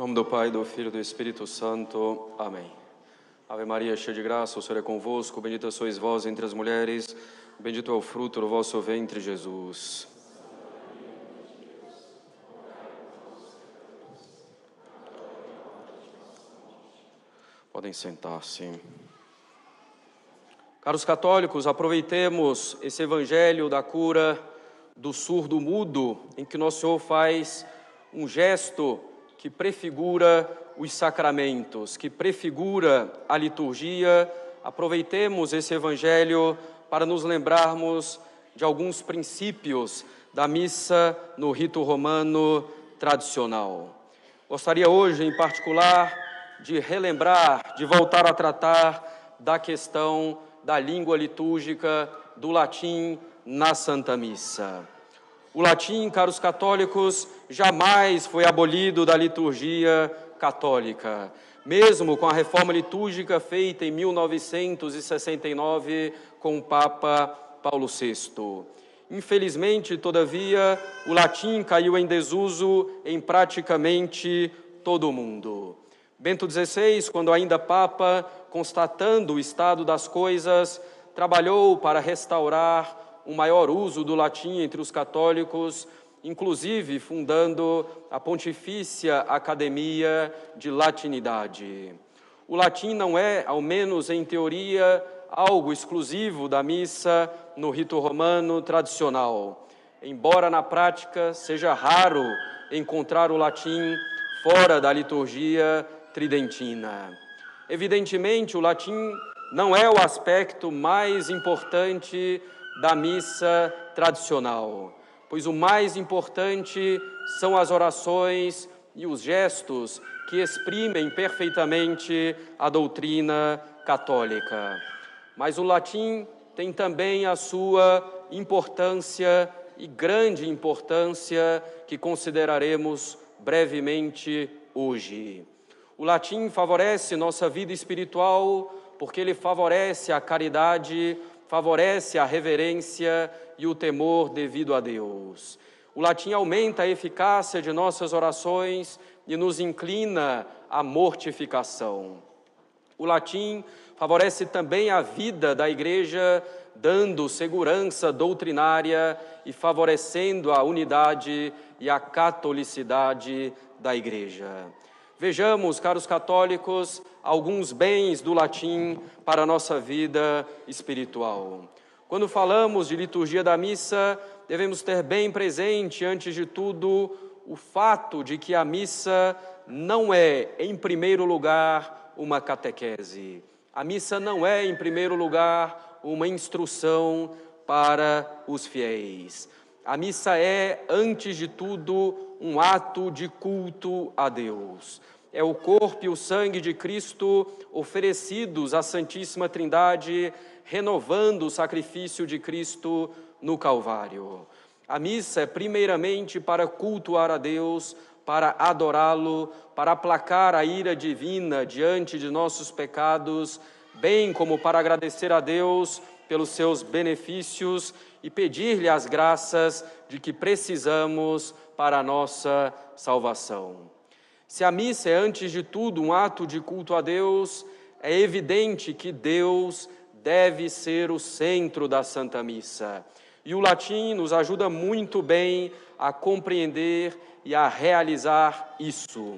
Em nome do Pai, do Filho e do Espírito Santo. Amém. Ave Maria, cheia de graça, o Senhor é convosco. Bendita sois vós entre as mulheres. Bendito é o fruto do vosso ventre, Jesus. Podem sentar-se. Caros católicos, aproveitemos esse evangelho da cura do surdo-mudo, em que Nosso Senhor faz um gesto que prefigura os sacramentos, que prefigura a liturgia. Aproveitemos esse evangelho para nos lembrarmos de alguns princípios da missa no rito romano tradicional. Gostaria hoje, em particular, de relembrar, de voltar a tratar da questão da língua litúrgica, do latim na Santa Missa. O latim, caros católicos, jamais foi abolido da liturgia católica. Mesmo com a reforma litúrgica feita em 1969 com o Papa Paulo VI. Infelizmente, todavia, o latim caiu em desuso em praticamente todo o mundo. Bento XVI, quando ainda Papa, constatando o estado das coisas, trabalhou para restaurar um maior uso do latim entre os católicos, inclusive fundando a Pontifícia Academia de Latinidade. O latim não é, ao menos em teoria, algo exclusivo da missa no rito romano tradicional, embora na prática seja raro encontrar o latim fora da liturgia tridentina. Evidentemente, o latim não é o aspecto mais importante da missa tradicional, pois o mais importante são as orações e os gestos que exprimem perfeitamente a doutrina católica. Mas o latim tem também a sua importância e grande importância que consideraremos brevemente hoje. O latim favorece nossa vida espiritual porque ele favorece a caridade, favorece a reverência e o temor devido a Deus. O latim aumenta a eficácia de nossas orações e nos inclina à mortificação. O latim favorece também a vida da Igreja, dando segurança doutrinária e favorecendo a unidade e a catolicidade da Igreja. Vejamos, caros católicos, alguns bens do latim para a nossa vida espiritual. Quando falamos de liturgia da missa, devemos ter bem presente, antes de tudo, o fato de que a missa não é, em primeiro lugar, uma catequese. A missa não é, em primeiro lugar, uma instrução para os fiéis. A missa é, antes de tudo, um ato de culto a Deus. É o corpo e o sangue de Cristo oferecidos à Santíssima Trindade, renovando o sacrifício de Cristo no Calvário. A missa é primeiramente para cultuar a Deus, para adorá-lo, para aplacar a ira divina diante de nossos pecados, bem como para agradecer a Deus pelos seus benefícios e pedir-lhe as graças de que precisamos para a nossa salvação. Se a missa é, antes de tudo, um ato de culto a Deus, é evidente que Deus deve ser o centro da Santa Missa. E o latim nos ajuda muito bem a compreender e a realizar isso.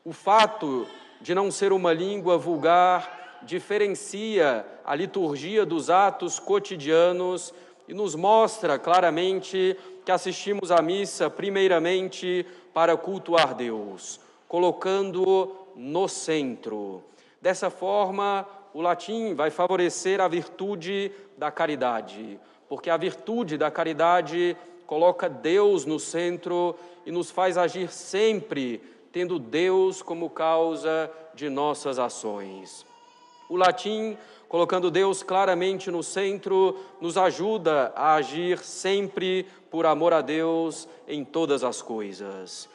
O fato de não ser uma língua vulgar diferencia a liturgia dos atos cotidianos e nos mostra claramente que assistimos à missa primeiramente para cultuar Deus, colocando-o no centro. Dessa forma, o latim vai favorecer a virtude da caridade, porque a virtude da caridade coloca Deus no centro e nos faz agir sempre tendo Deus como causa de nossas ações. O latim, colocando Deus claramente no centro, nos ajuda a agir sempre por amor a Deus em todas as coisas.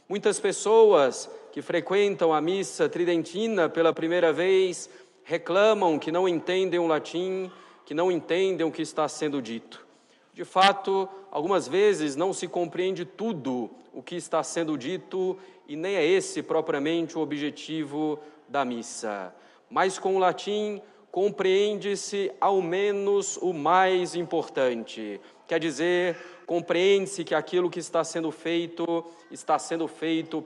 Muitas pessoas que frequentam a missa tridentina pela primeira vez reclamam que não entendem o latim, que não entendem o que está sendo dito. De fato, algumas vezes não se compreende tudo o que está sendo dito e nem é esse propriamente o objetivo da missa. Mas com o latim compreende-se ao menos o mais importante. Quer dizer, compreende-se que aquilo que está sendo feito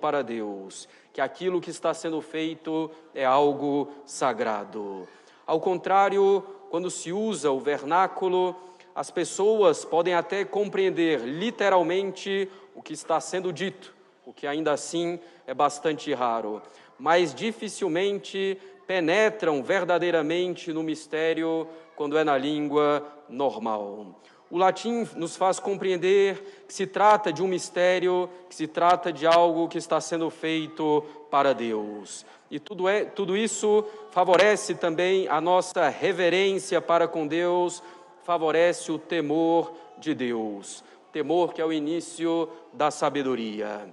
para Deus, que aquilo que está sendo feito é algo sagrado. Ao contrário, quando se usa o vernáculo, as pessoas podem até compreender literalmente o que está sendo dito, o que ainda assim é bastante raro, mas dificilmente penetram verdadeiramente no mistério quando é na língua normal. O latim nos faz compreender que se trata de um mistério, que se trata de algo que está sendo feito para Deus. E tudo isso favorece também a nossa reverência para com Deus, favorece o temor de Deus, temor que é o início da sabedoria.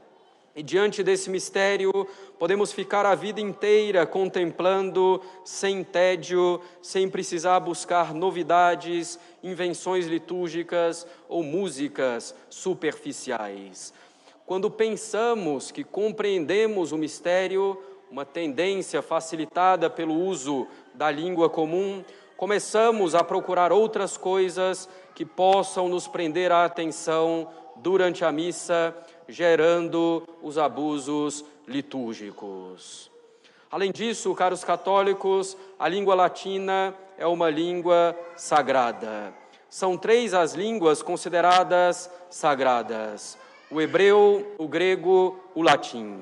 E diante desse mistério, podemos ficar a vida inteira contemplando, sem tédio, sem precisar buscar novidades, invenções litúrgicas ou músicas superficiais. Quando pensamos que compreendemos o mistério, uma tendência facilitada pelo uso da língua comum, começamos a procurar outras coisas que possam nos prender a atenção durante a missa, gerando os abusos litúrgicos. Além disso, caros católicos, a língua latina é uma língua sagrada. São 3 as línguas consideradas sagradas: o hebreu, o grego, o latim.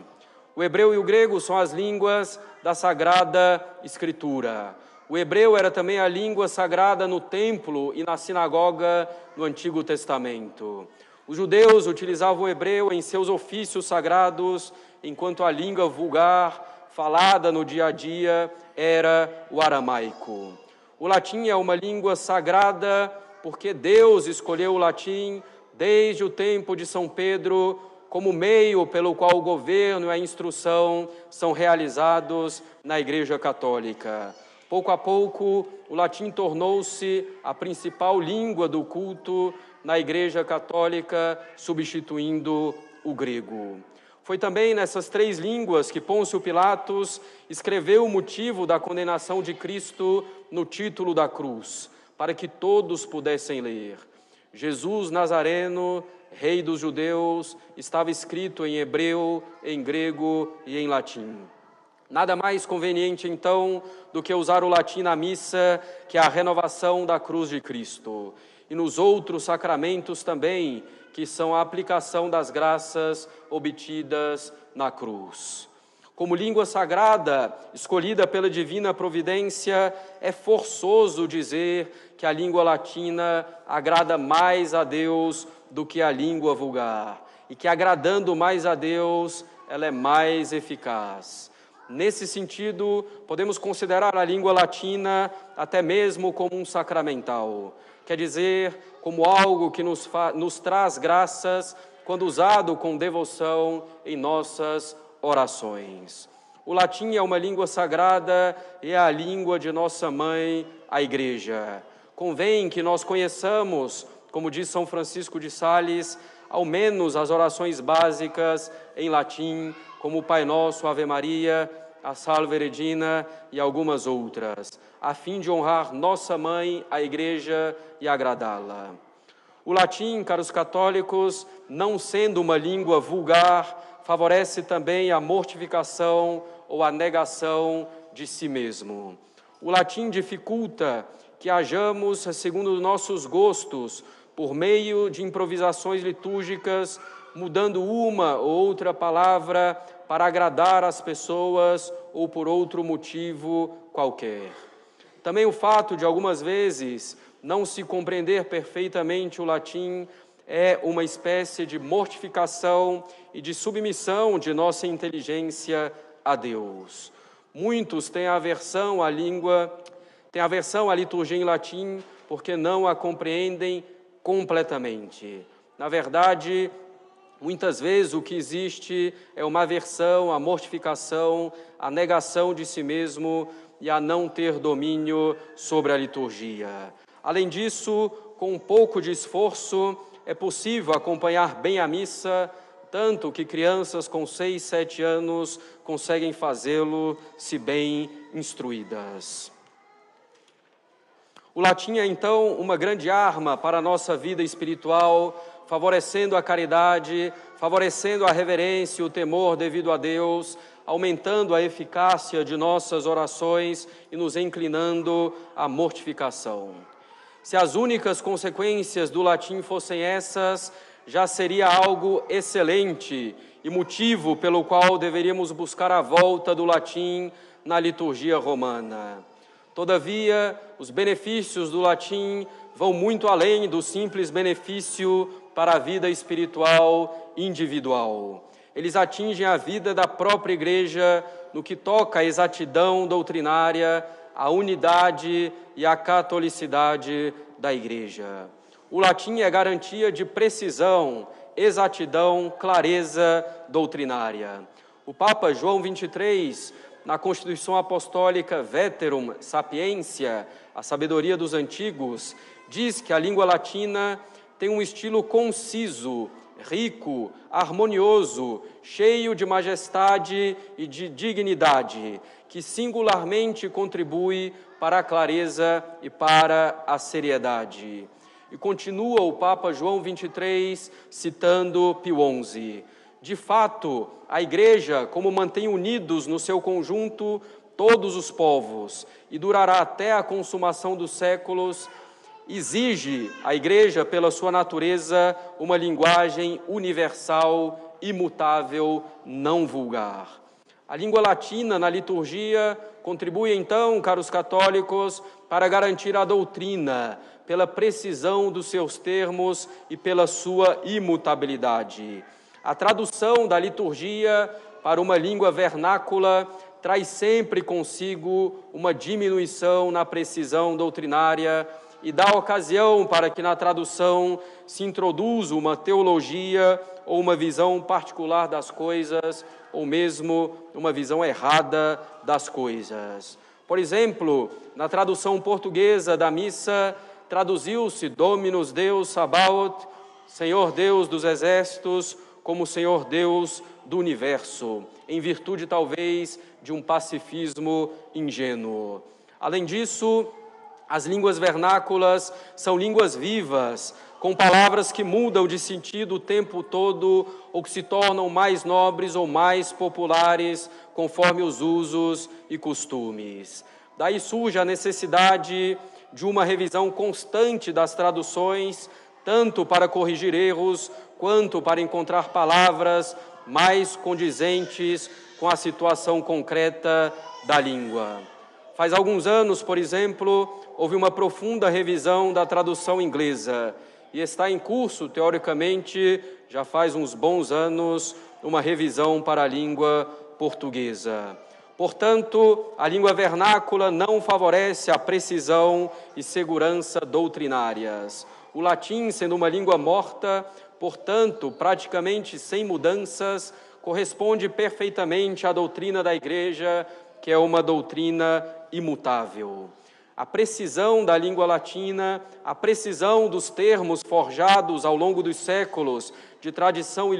O hebreu e o grego são as línguas da Sagrada Escritura. O hebreu era também a língua sagrada no templo e na sinagoga no Antigo Testamento. Os judeus utilizavam o hebreu em seus ofícios sagrados, enquanto a língua vulgar, falada no dia a dia, era o aramaico. O latim é uma língua sagrada porque Deus escolheu o latim desde o tempo de São Pedro como meio pelo qual o governo e a instrução são realizados na Igreja Católica. Pouco a pouco, o latim tornou-se a principal língua do culto na Igreja Católica, substituindo o grego. Foi também nessas 3 línguas que Pôncio Pilatos escreveu o motivo da condenação de Cristo no título da cruz, para que todos pudessem ler. Jesus Nazareno, Rei dos Judeus, estava escrito em hebreu, em grego e em latim. Nada mais conveniente, então, do que usar o latim na missa, que é a renovação da cruz de Cristo. E nos outros sacramentos também, que são a aplicação das graças obtidas na cruz. Como língua sagrada, escolhida pela divina providência, é forçoso dizer que a língua latina agrada mais a Deus do que a língua vulgar, e que agradando mais a Deus, ela é mais eficaz. Nesse sentido, podemos considerar a língua latina até mesmo como um sacramental, quer dizer, como algo que nos traz graças quando usado com devoção em nossas orações. O latim é uma língua sagrada e é a língua de nossa mãe, a Igreja. Convém que nós conheçamos, como diz São Francisco de Sales, ao menos as orações básicas em latim, como o Pai Nosso, Ave Maria, a Salve Regina e algumas outras, a fim de honrar nossa mãe, a Igreja, e agradá-la. O latim, caros católicos, não sendo uma língua vulgar, favorece também a mortificação ou a negação de si mesmo. O latim dificulta que hajamos segundo nossos gostos, por meio de improvisações litúrgicas, mudando uma ou outra palavra para agradar as pessoas ou por outro motivo qualquer. Também o fato de algumas vezes não se compreender perfeitamente o latim é uma espécie de mortificação e de submissão de nossa inteligência a Deus. Muitos têm aversão à língua, têm aversão à liturgia em latim porque não a compreendem completamente. Na verdade, muitas vezes o que existe é uma aversão, a mortificação, a negação de si mesmo e a não ter domínio sobre a liturgia. Além disso, com um pouco de esforço, é possível acompanhar bem a missa, tanto que crianças com 6, 7 anos conseguem fazê-lo, se bem instruídas. O latim é, então, uma grande arma para a nossa vida espiritual, favorecendo a caridade, favorecendo a reverência e o temor devido a Deus, aumentando a eficácia de nossas orações e nos inclinando à mortificação. Se as únicas consequências do latim fossem essas, já seria algo excelente e motivo pelo qual deveríamos buscar a volta do latim na liturgia romana. Todavia, os benefícios do latim vão muito além do simples benefício para a vida espiritual individual. Eles atingem a vida da própria Igreja no que toca à exatidão doutrinária, à unidade e à catolicidade da Igreja. O latim é garantia de precisão, exatidão, clareza doutrinária. O Papa João XXIII, na Constituição Apostólica Veterum Sapientia, a sabedoria dos antigos, diz que a língua latina tem um estilo conciso, rico, harmonioso, cheio de majestade e de dignidade, que singularmente contribui para a clareza e para a seriedade. E continua o Papa João XXIII citando Pio XI. De fato, a Igreja, como mantém unidos no seu conjunto todos os povos e durará até a consumação dos séculos, exige a Igreja, pela sua natureza, uma linguagem universal, imutável, não vulgar. A língua latina na liturgia contribui então, caros católicos, para garantir a doutrina, pela precisão dos seus termos e pela sua imutabilidade. A tradução da liturgia para uma língua vernácula traz sempre consigo uma diminuição na precisão doutrinária e dá ocasião para que na tradução se introduza uma teologia ou uma visão particular das coisas, ou mesmo uma visão errada das coisas. Por exemplo, na tradução portuguesa da missa, traduziu-se Dominus Deus Sabaoth, Senhor Deus dos exércitos, como Senhor Deus do universo, em virtude talvez de um pacifismo ingênuo. Além disso, as línguas vernáculas são línguas vivas, com palavras que mudam de sentido o tempo todo ou que se tornam mais nobres ou mais populares conforme os usos e costumes. Daí surge a necessidade de uma revisão constante das traduções, tanto para corrigir erros, quanto para encontrar palavras mais condizentes com a situação concreta da língua. Faz alguns anos, por exemplo, houve uma profunda revisão da tradução inglesa e está em curso, teoricamente, já faz uns bons anos, uma revisão para a língua portuguesa. Portanto, a língua vernácula não favorece a precisão e segurança doutrinárias. O latim, sendo uma língua morta, portanto, praticamente sem mudanças, corresponde perfeitamente à doutrina da Igreja, que é uma doutrina imutável. A precisão da língua latina, a precisão dos termos forjados ao longo dos séculos de tradição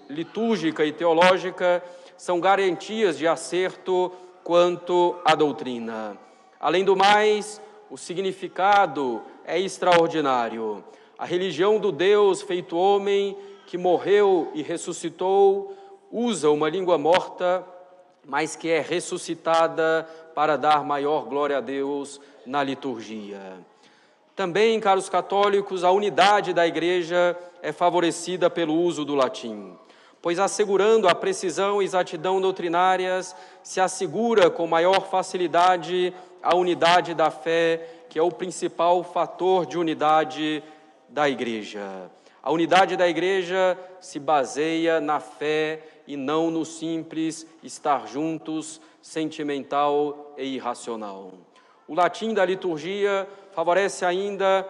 litúrgica e teológica são garantias de acerto quanto à doutrina. Além do mais, o significado é extraordinário. A religião do Deus feito homem, que morreu e ressuscitou, usa uma língua morta, mas que é ressuscitada para dar maior glória a Deus na liturgia. Também, caros católicos, a unidade da Igreja é favorecida pelo uso do latim, pois assegurando a precisão e exatidão doutrinárias, se assegura com maior facilidade a unidade da fé, que é o principal fator de unidade da Igreja. A unidade da Igreja se baseia na fé e não no simples estar juntos, sentimental e irracional. O latim da liturgia favorece ainda,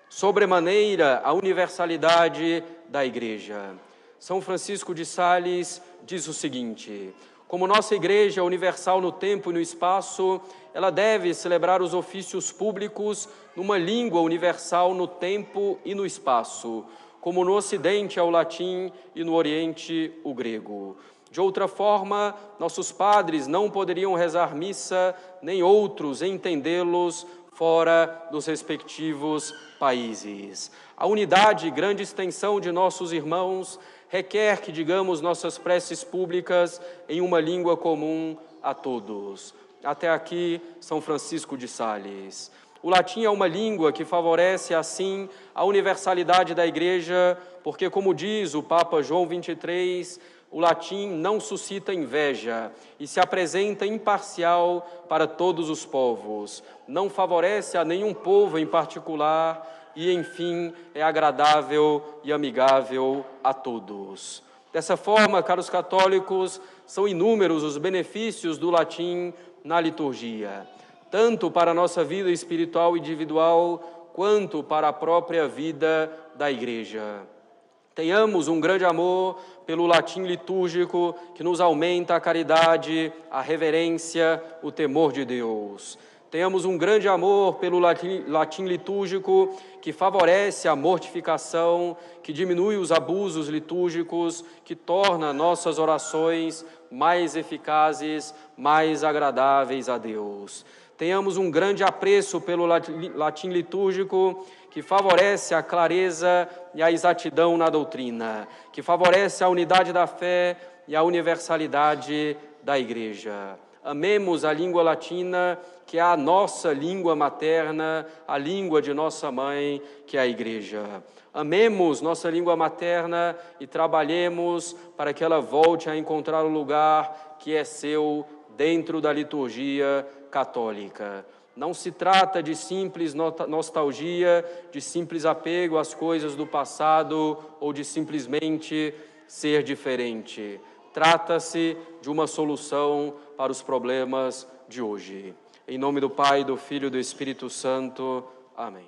sobremaneira, a universalidade da Igreja. São Francisco de Sales diz o seguinte: Como nossa Igreja universal no tempo e no espaço, ela deve celebrar os ofícios públicos numa língua universal no tempo e no espaço, como no Ocidente é o latim e no Oriente o grego. De outra forma, nossos padres não poderiam rezar missa, nem outros entendê-los fora dos respectivos países. A unidade e grande extensão de nossos irmãos requer que digamos nossas preces públicas em uma língua comum a todos. Até aqui, São Francisco de Sales. O latim é uma língua que favorece, assim, a universalidade da Igreja, porque, como diz o Papa João XXIII, o latim não suscita inveja e se apresenta imparcial para todos os povos, não favorece a nenhum povo em particular e, enfim, é agradável e amigável a todos. Dessa forma, caros católicos, são inúmeros os benefícios do latim na liturgia, tanto para a nossa vida espiritual individual, quanto para a própria vida da Igreja. Tenhamos um grande amor pelo latim litúrgico, que nos aumenta a caridade, a reverência, o temor de Deus. Tenhamos um grande amor pelo latim litúrgico, que favorece a mortificação, que diminui os abusos litúrgicos, que torna nossas orações mais eficazes, mais agradáveis a Deus. Tenhamos um grande apreço pelo latim litúrgico, que favorece a clareza e a exatidão na doutrina, que favorece a unidade da fé e a universalidade da Igreja. Amemos a língua latina, que é a nossa língua materna, a língua de nossa mãe, que é a Igreja. Amemos nossa língua materna e trabalhemos para que ela volte a encontrar o lugar que é seu dentro da liturgia católica. Não se trata de simples nostalgia, de simples apego às coisas do passado ou de simplesmente ser diferente. Trata-se de uma solução para os problemas de hoje. Em nome do Pai, do Filho e do Espírito Santo. Amém.